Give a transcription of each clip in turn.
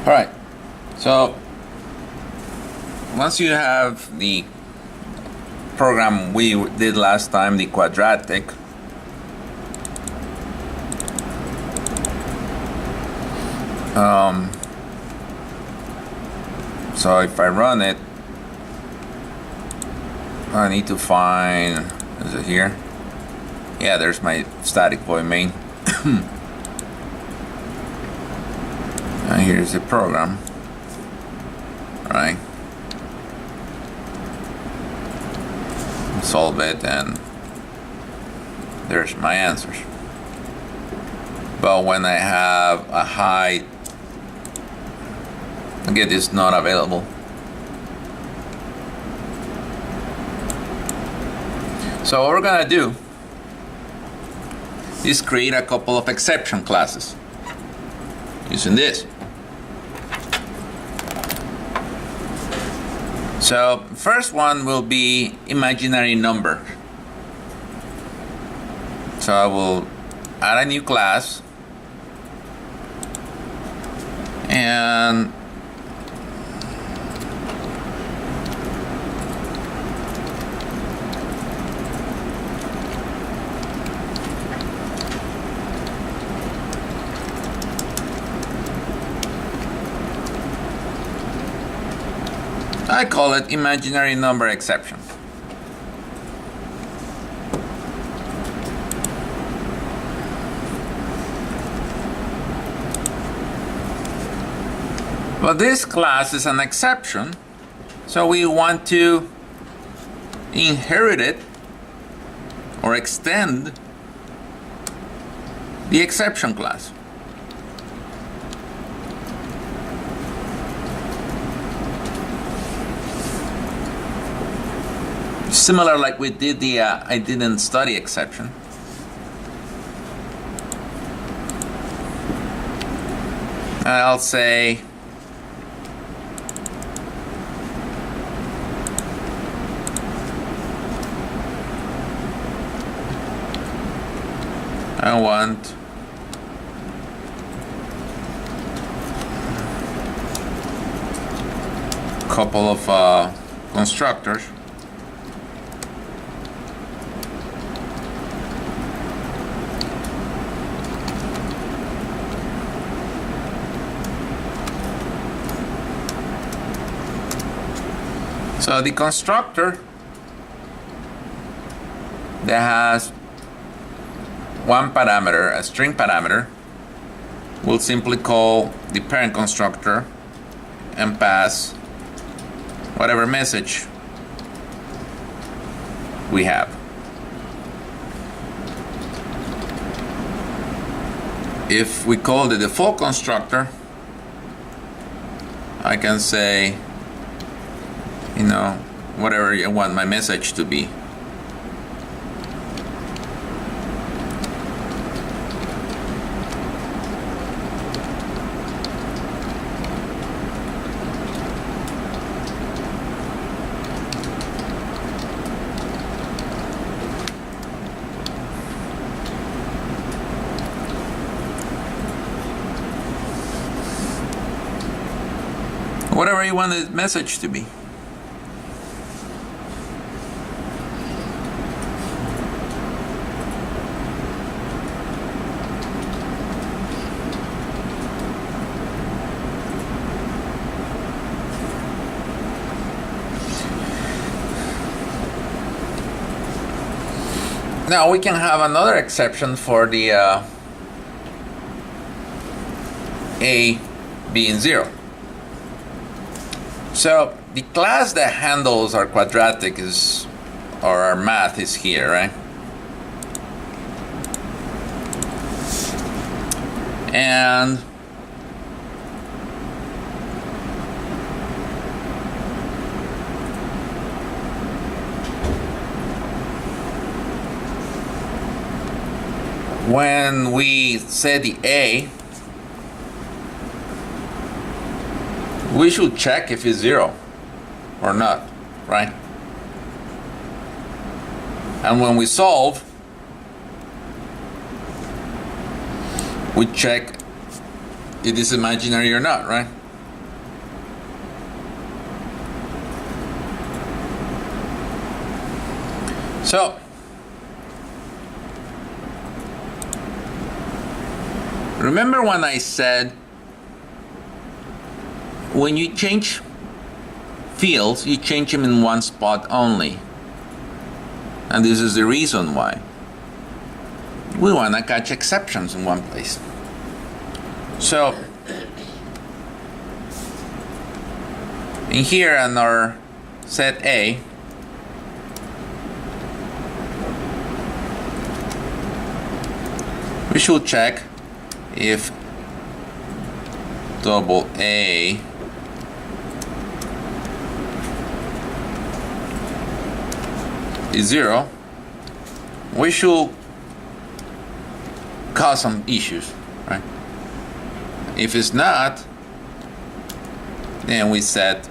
All right, so once you have the program we did last time, the quadratic, so if I run it, I need to find, is it here? Yeah, there's my static void main. And here's the program, right? Solve it, and there's my answers. But when I have a height, again, it's not available. So what we're gonna do is create a couple of exception classes using this. So first one will be imaginary number. So I will add a new class, and I call it imaginary number exception. Well, this class is an exception, so we want to inherit it or extend the exception class. Similar like we did the I didn't study exception. I'll say I want a couple of constructors. So the constructor that has one parameter, a string parameter, we'll simply call the parent constructor and pass whatever message we have. If we call the default constructor, I can say, you know, whatever you want my message to be. Whatever you want the message to be. Now we can have another exception for the a being 0. So the class that handles our quadratic is, or our math is here, right? And when we say the A, we should check if it's 0 or not, right? And when we solve, we check it is imaginary or not, right? So remember when I said when you change fields, you change them in one spot only. And this is the reason why. We want to catch exceptions in one place. So in here in our set A, we should check if double A is 0. We should cause some issues, right? If it's not, then we set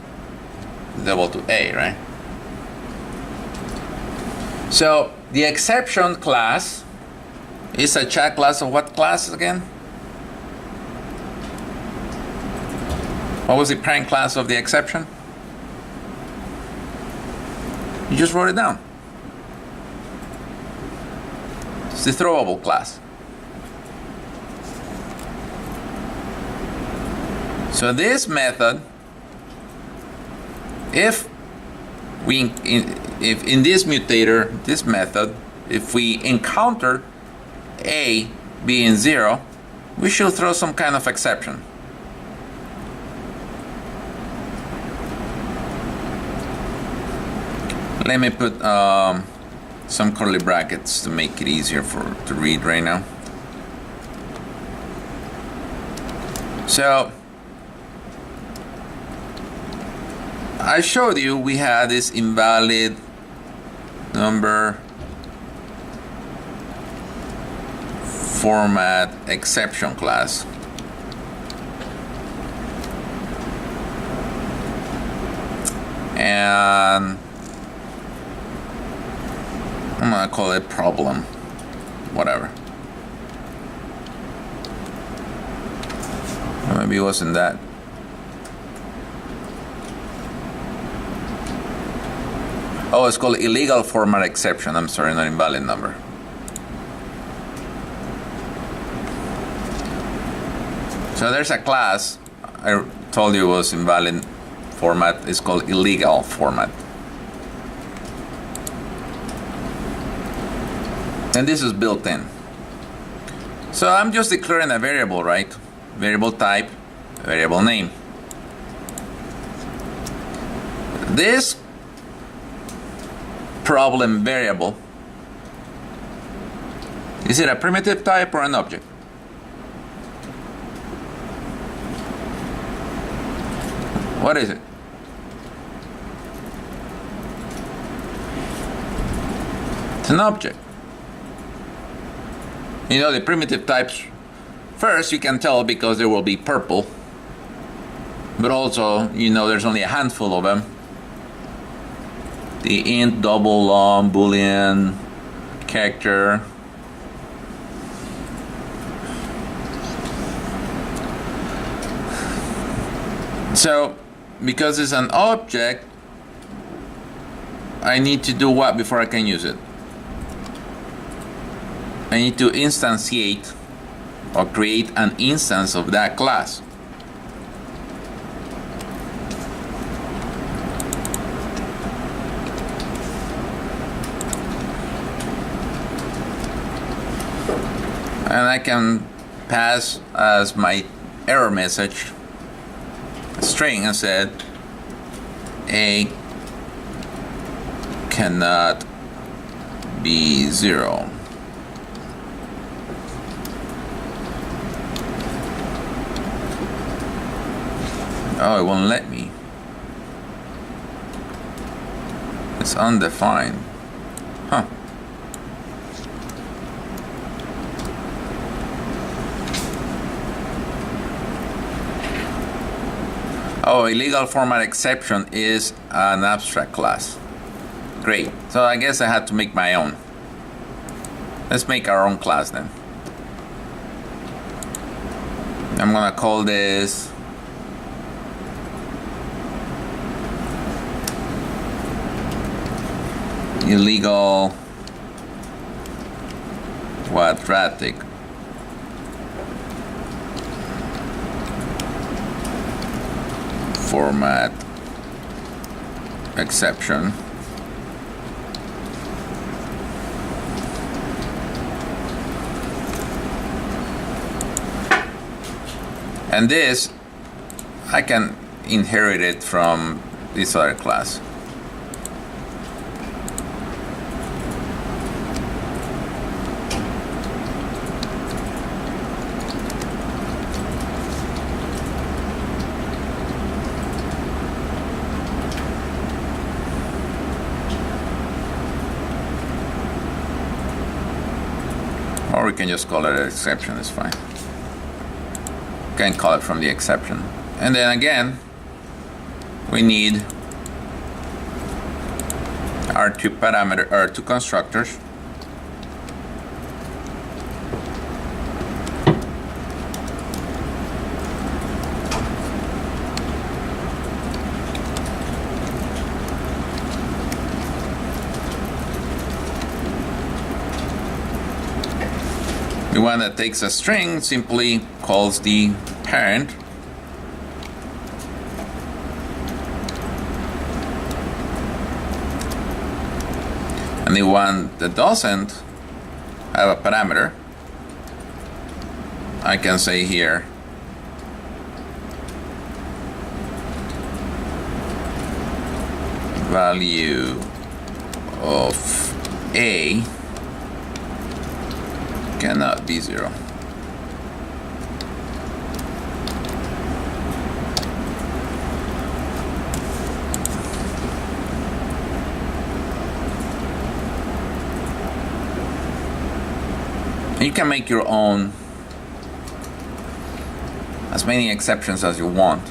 double to A, right? So the exception class is a chat class of what class again? What was the parent class of the exception? You just wrote it down. It's the throwable class. So this method, if in this mutator, this method, if we encounter A being 0, we should throw some kind of exception. Let me put some curly brackets to make it easier to read right now. So I showed you we had this invalid number format exception class. And I'm gonna call it problem, whatever. Maybe it wasn't that. Oh, it's called illegal format exception. I'm sorry, not invalid number. So there's a class I told you was invalid format. It's called illegal format. And this is built in. So I'm just declaring a variable, right? Variable type, variable name. This problem variable, is it a primitive type or an object? What is it? It's an object. You know the primitive types, first you can tell because there will be purple, but also you know there's only a handful of them. The int, double, long, boolean, character. So because it's an object, I need to do what before I can use it? I need to instantiate or create an instance of that class. And I can pass as my error message a string and said A cannot be 0. Oh, it won't let me. It's undefined. Huh. Oh, illegal format exception is an abstract class. Great. So I guess I had to make my own. Let's make our own class then. I'm gonna call this illegal quadratic format exception. And this, I can inherit it from this other class. Or we can just call it an exception, it's fine. Can call it from the exception. And then again, we need our two constructors. The one that takes a string simply calls the parent. And the one that doesn't have a parameter, I can say here value of A cannot be 0. You can make your own, as many exceptions as you want.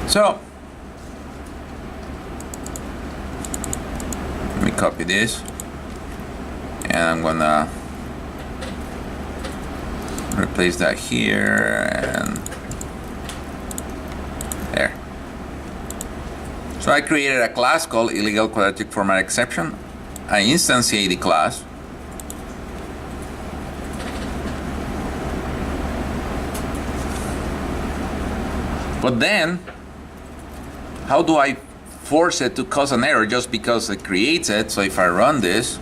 So, let me copy this, and I'm gonna replace that here and there. So I created a class called illegal quadratic format exception. I instantiate the class. But then, how do I force it to cause an error just because it creates it? So if I run this,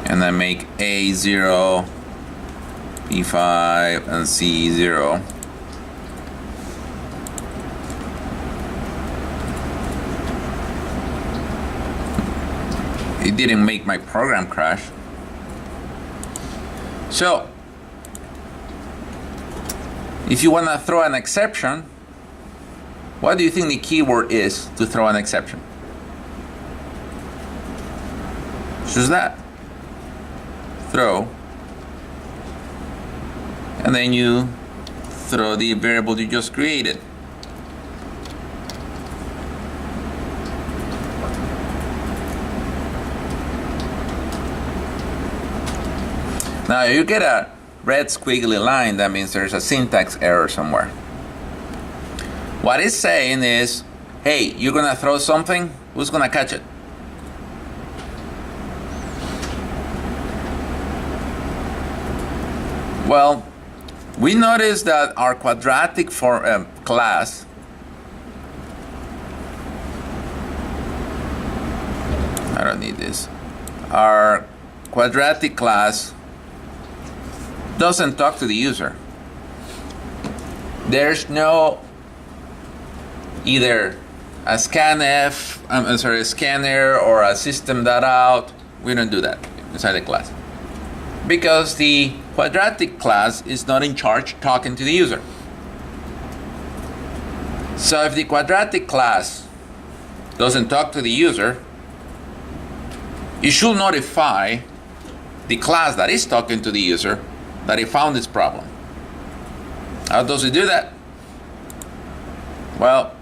and I make A 0, B 5, and C 0, it didn't make my program crash. So, if you want to throw an exception, what do you think the keyword is to throw an exception? Just that. Throw. And then you throw the variable you just created. Now you get a red squiggly line, that means there's a syntax error somewhere. What it's saying is, hey, you're gonna throw something, who's gonna catch it? Well, we noticed that our quadratic class I don't need this. Our quadratic class doesn't talk to the user. There's no either a scanf, a scanner or a system.out. We don't do that inside the class because the quadratic class is not in charge talking to the user. So if the quadratic class doesn't talk to the user, you should notify the class that is talking to the user that it found this problem. How does it do that? Well,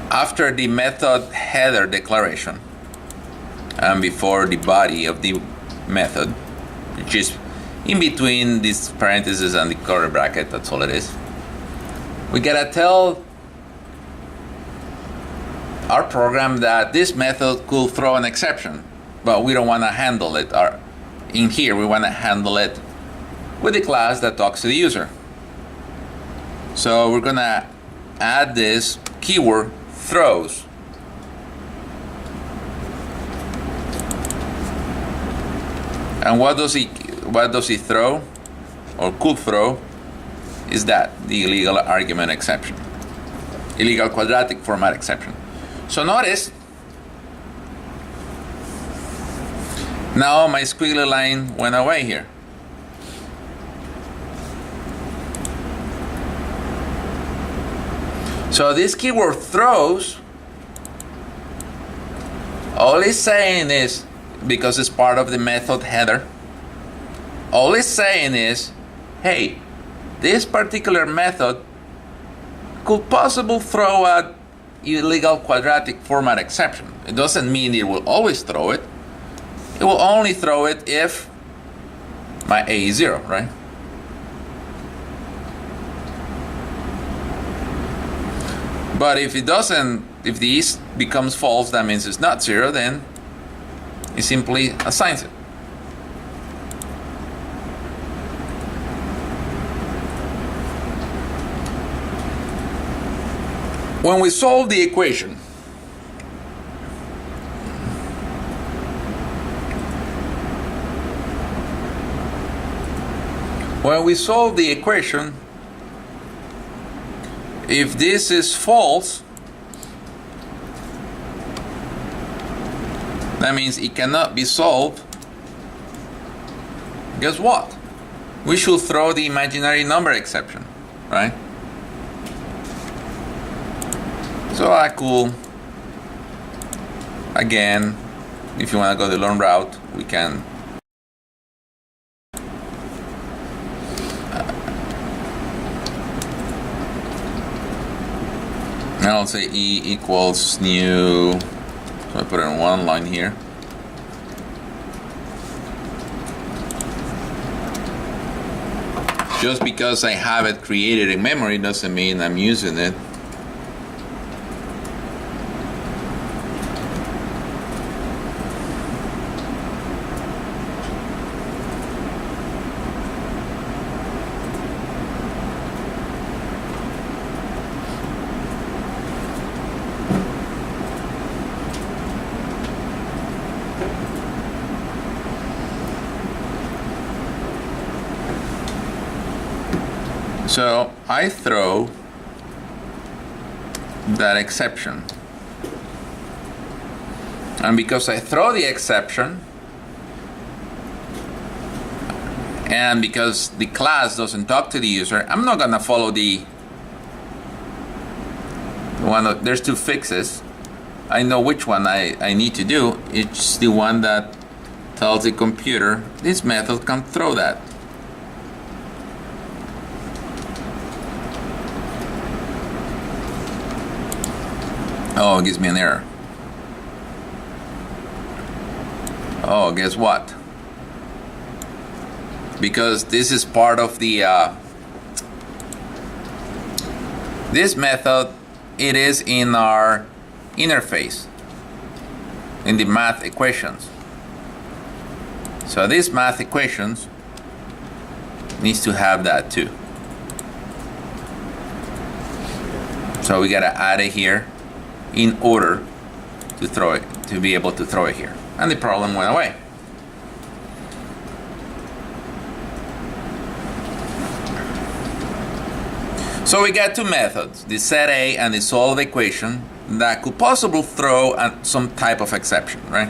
after the method header declaration and before the body of the method, which is in between these parentheses and the curly bracket, that's all it is, we gotta tell our program that this method could throw an exception, but we don't want to handle it. In here, we want to handle it with the class that talks to the user. So we're going to add this keyword throws. And what does he throw, or could throw, is that the illegal argument exception, illegal quadratic format exception. So notice, now my squiggly line went away here. So this keyword throws, all it's saying is, because it's part of the method header, all it's saying is, hey, this particular method could possibly throw an illegal quadratic format exception. It doesn't mean it will always throw it. It will only throw it if my A is 0, right? But if it doesn't, if the is becomes false, that means it's not 0, then it simply assigns it. When we solve the equation, if this is false, that means it cannot be solved. Guess what? We should throw the imaginary number exception, right? So I could, again, if you want to go the long route, we can I'll say E equals new, so I put it in one line here. Just because I have it created in memory doesn't mean I'm using it. So I throw that exception, and because I throw the exception, and because the class doesn't talk to the user, I'm not gonna follow the one. There's two fixes. I know which one I need to do. It's the one that tells the computer this method can throw that. Oh, it gives me an error. Oh, guess what? Because this is part of the this method, it is in our interface in the math equations. So this math equations needs to have that too. So we gotta add it here in order to throw it, to be able to throw it here. And the problem went away. So we got two methods, the set A and the solve equation, that could possibly throw some type of exception, right?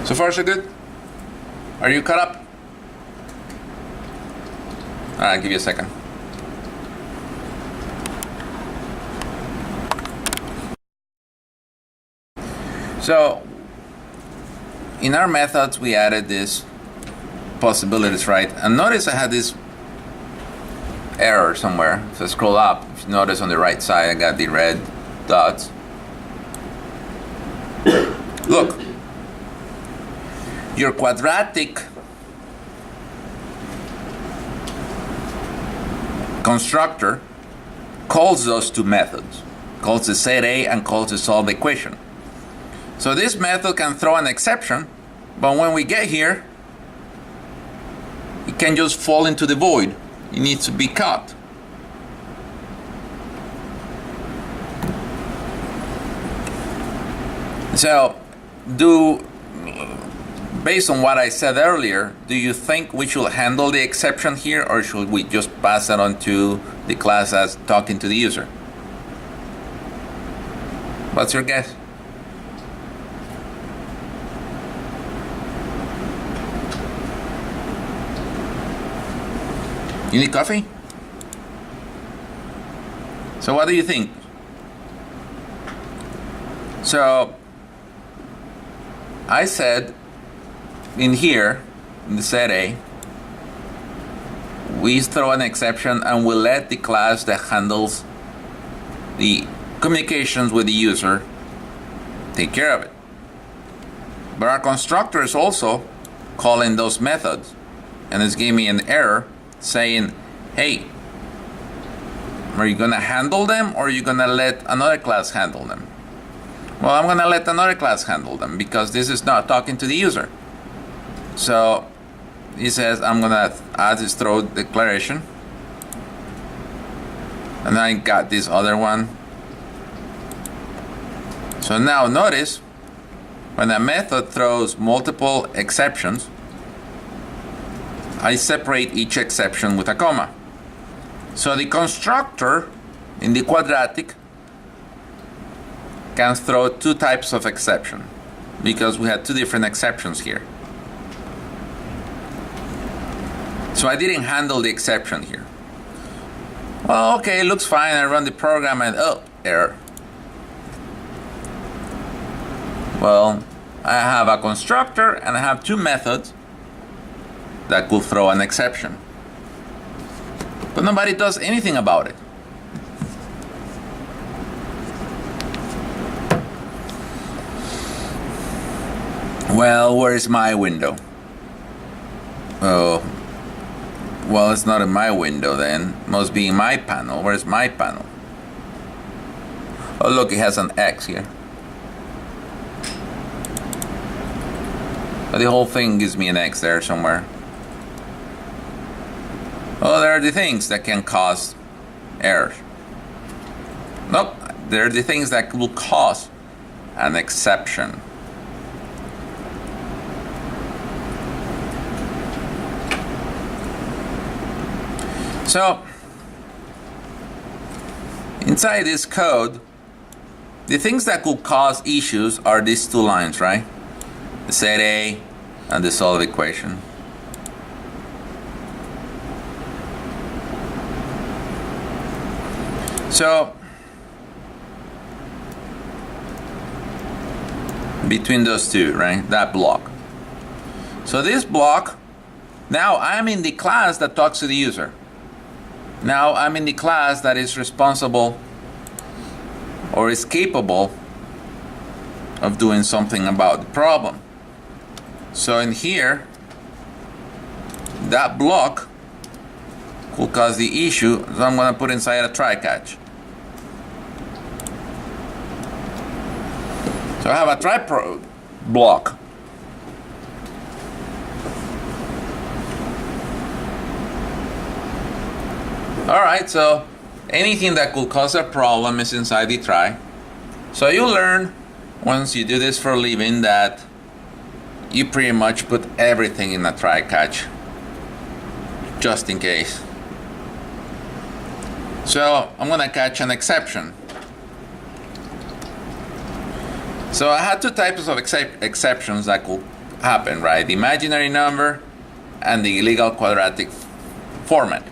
So far, so good? Are you caught up? I'll give you a second. So, in our methods, we added this possibilities, right? And notice I had this error somewhere. So scroll up. If you notice on the right side, I got the red dots. Look, your quadratic constructor calls those two methods, calls the set A and calls the solve equation. So this method can throw an exception, but when we get here, it can just fall into the void. It needs to be cut. So, based on what I said earlier, do you think we should handle the exception here, or should we just pass it on to the class as talking to the user? What's your guess? You need coffee? So what do you think? So I said in here, in the set A, we throw an exception and we let the class that handles the communications with the user take care of it. But our constructor is also calling those methods, and it's giving me an error saying, hey, are you gonna handle them, or are you gonna let another class handle them? Well, I'm gonna let another class handle them because this is not talking to the user. So he says, I'm gonna add this throw declaration, and I got this other one. So now notice, when a method throws multiple exceptions, I separate each exception with a comma. So the constructor in the quadratic can throw two types of exception, because we had two different exceptions here. So I didn't handle the exception here. Well, okay, looks fine. I run the program and oh, error. Well, I have a constructor and I have two methods that could throw an exception, but nobody does anything about it. Well, where is my window? Oh, well, it's not in my window then. Must be in my panel. Where's my panel? Oh, look, it has an X here. But the whole thing gives me an X there somewhere. Oh, there are the things that can cause errors. Nope, there are the things that will cause an exception. So, inside this code, the things that could cause issues are these two lines, right? The set A and the solve equation. So, between those two, right? That block. So this block, now I'm in the class that talks to the user. Now I'm in the class that is responsible or is capable of doing something about the problem. So in here, that block will cause the issue, so I'm going to put inside a try catch. So I have a try block. Alright, so anything that could cause a problem is inside the try. So you learn, once you do this for a living, that you pretty much put everything in a try catch, just in case. So I'm gonna catch an exception. So I had two types of exceptions that could happen, right? The imaginary number and the legal quadratic format.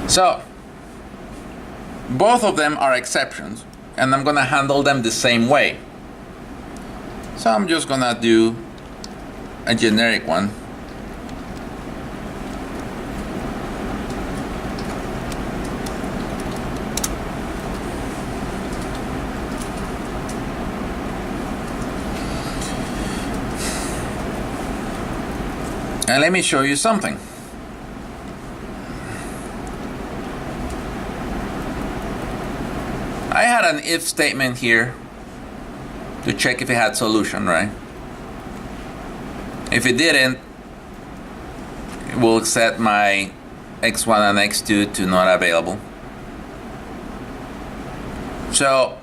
So Both of them are exceptions, and I'm going to handle them the same way. So I'm just going to do a generic one. And let me show you something. I had an if statement here to check if it had solution, right? If it didn't, it will set my x1 and x2 to not available. So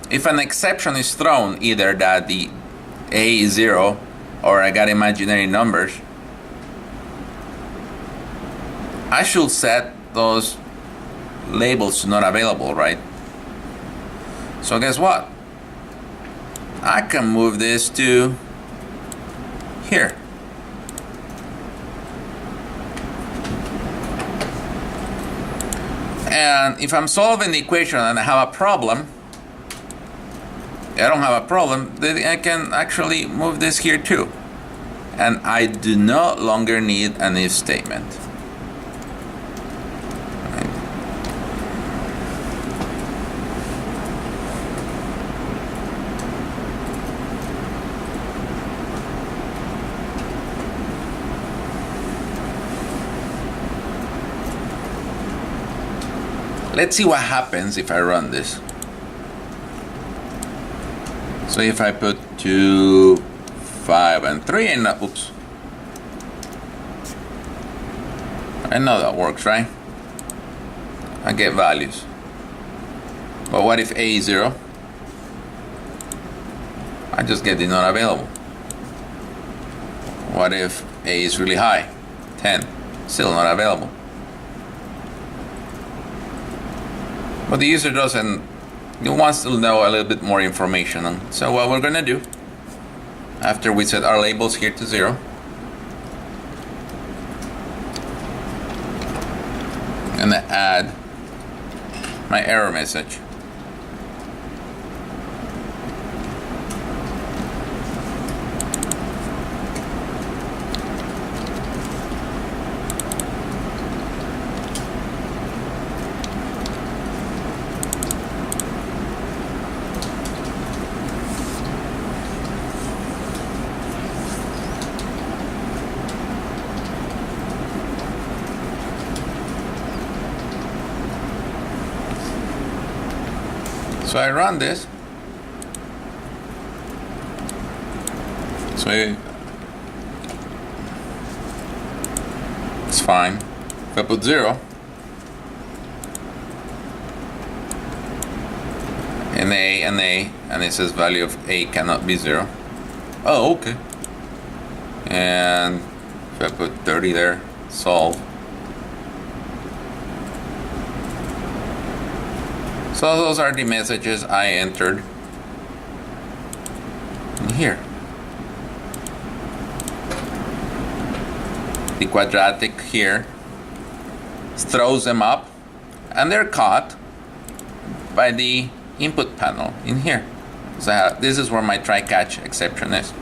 if an exception is thrown, either that the A is 0 or I got imaginary numbers, I should set those labels to not available, right? So guess what? I can move this to here. And if I'm solving the equation and I have a problem, I don't have a problem, then I can actually move this here too. And I do no longer need an if statement. Let's see what happens if I run this. So if I put 2, 5, and 3 in that, oops. I know that works, right? I get values. But what if A is 0? I just get the not available. What if A is really high? 10, still not available. But the user doesn't, he wants to know a little bit more information. So what we're gonna do, after we set our labels here to 0, I'm gonna add my error message. So I run this. So it's fine. If I put 0 and A and A, and it says value of A cannot be 0. Oh, okay. And if I put 30 there, solve. So those are the messages I entered in here. The quadratic here throws them up, and they're caught by the input panel in here. So this is where my try-catch exception is.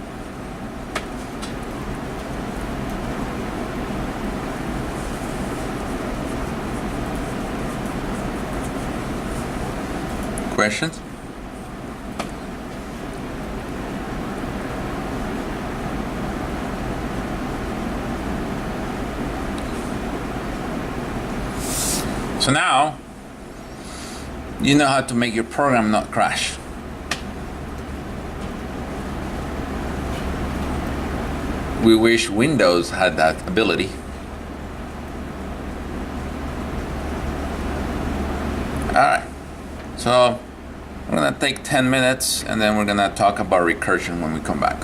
Questions? So now you know how to make your program not crash. We wish Windows had that ability. Alright, so we're gonna take 10 minutes and then we're gonna talk about recursion when we come back.